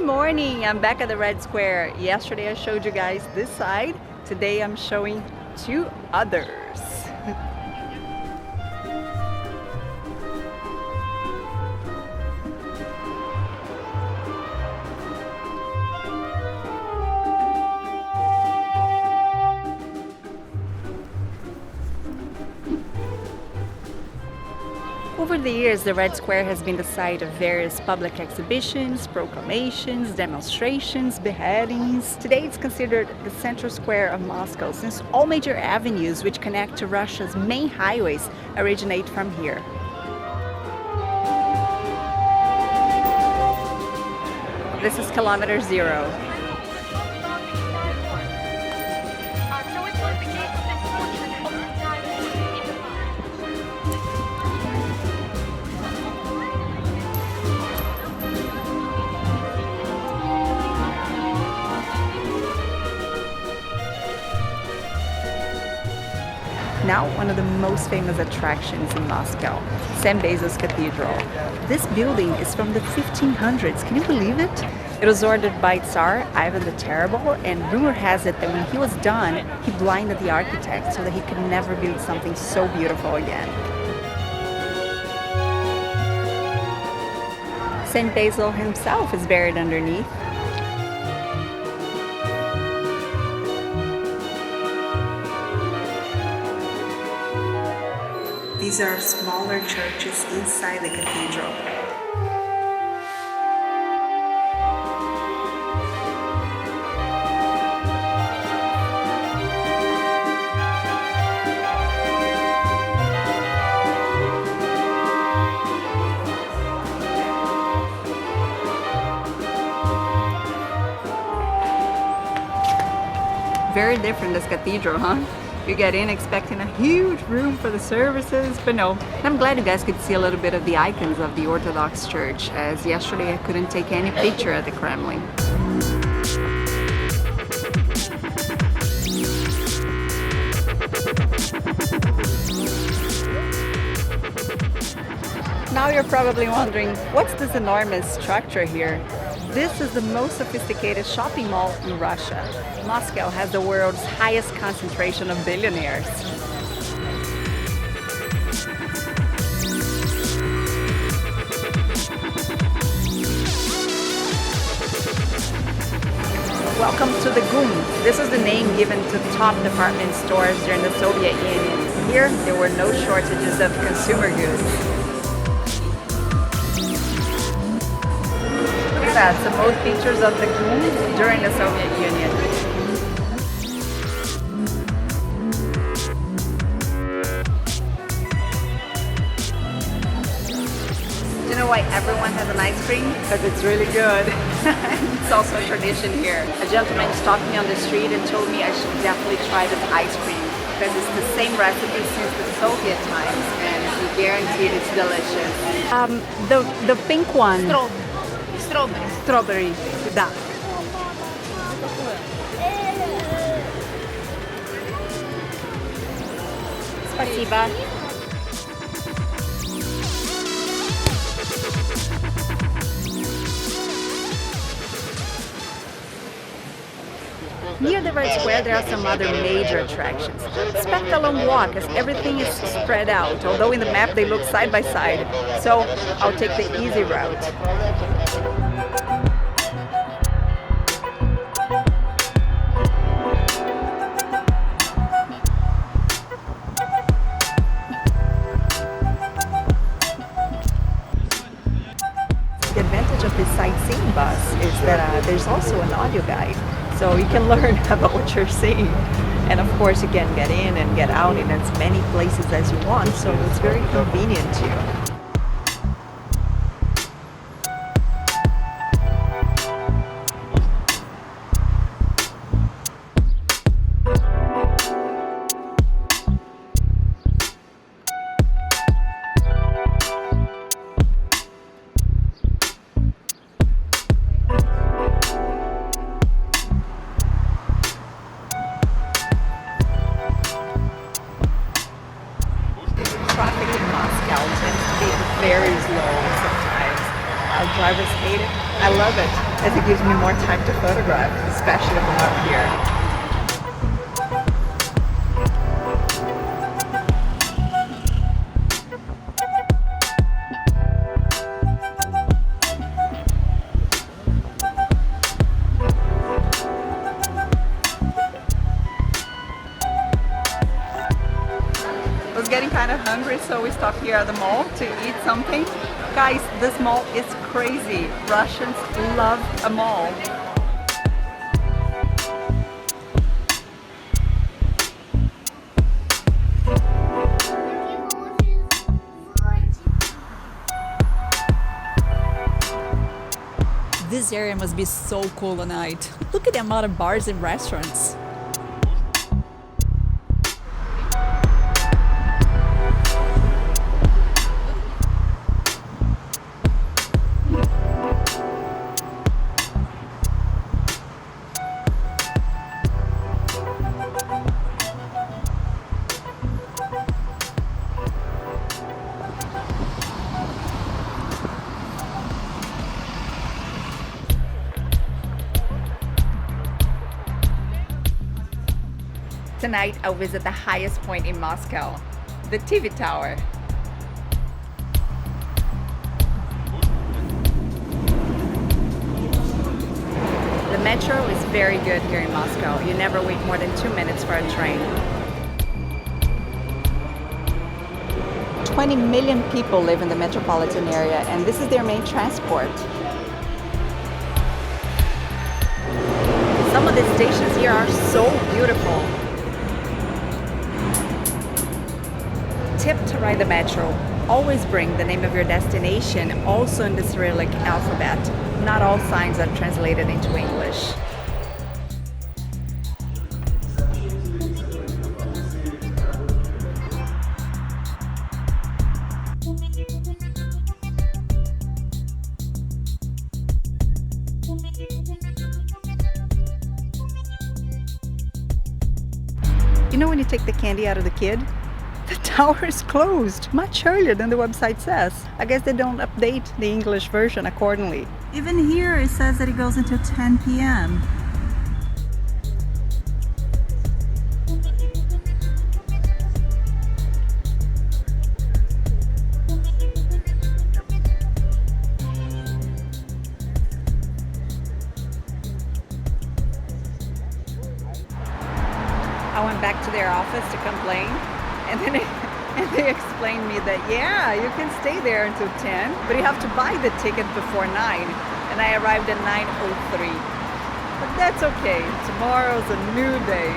Good morning, I'm back at the Red Square. Yesterday I showed you guys this side. Today I'm showing two others. Over the years, the Red Square has been the site of various public exhibitions, proclamations, demonstrations, beheadings. Today it's considered the central square of Moscow since all major avenues which connect to Russia's main highways originate from here. This is kilometer zero. Now one of the most famous attractions in Moscow, St. Basil's Cathedral. This building is from the 1500s, can you believe it? It was ordered by Tsar Ivan the Terrible, and rumor has it that when he was done, he blinded the architect so that he could never build something so beautiful again. St. Basil himself is buried underneath. These are smaller churches inside the cathedral. Very different, this cathedral, huh? You get in expecting a huge room for the services, but no. I'm glad you guys could see a little bit of the icons of the Orthodox Church, as yesterday I couldn't take any picture at the Kremlin. Now you're probably wondering, what's this enormous structure here? This is the most sophisticated shopping mall in Russia. Moscow has the world's highest concentration of billionaires. Welcome to the GUM. This is the name given to top department stores during the Soviet Union. Here, there were no shortages of consumer goods. Some old pictures of the GUM during the Soviet Union. Do you know why everyone has an ice cream? Because it's really good. It's also a tradition here. A gentleman stopped me on the street and told me I should definitely try this ice cream because it's the same recipe since the Soviet times and he guaranteed it's delicious. The pink one. Strawberry, да. Спасибо. Near the Red Square, there are some other major attractions. Expect a long walk as everything is spread out, although in the map they look side by side. So I'll take the easy route. The advantage of this sightseeing bus is that there's also an audio guide, so you can learn about what you're seeing. And of course you can get in and get out in as many places as you want, so it's very convenient too. Traffic in Moscow tends to be very slow sometimes. Our drivers hate it, I love it, as it gives me more time to photograph, especially from up here. I was getting kind of hungry, so we stopped here at the mall to eat something. Guys, this mall is crazy. Russians love a mall. This area must be so cool at night. Look at the amount of bars and restaurants. Tonight, I'll visit the highest point in Moscow, the TV Tower. The metro is very good here in Moscow. You never wait more than 2 minutes for a train. 20 million people live in the metropolitan area, and this is their main transport. Some of the stations here are so beautiful. Tip to ride the metro: always bring the name of your destination also in the Cyrillic alphabet. Not all signs are translated into English. You know when you take the candy out of the kid? The tower is closed much earlier than the website says. I guess they don't update the English version accordingly. Even here it says that it goes until 10 p.m. I went back to their office to complain, and then they explained me that, yeah, you can stay there until 10, but you have to buy the ticket before 9. And I arrived at 9:03. But that's okay. Tomorrow's a new day.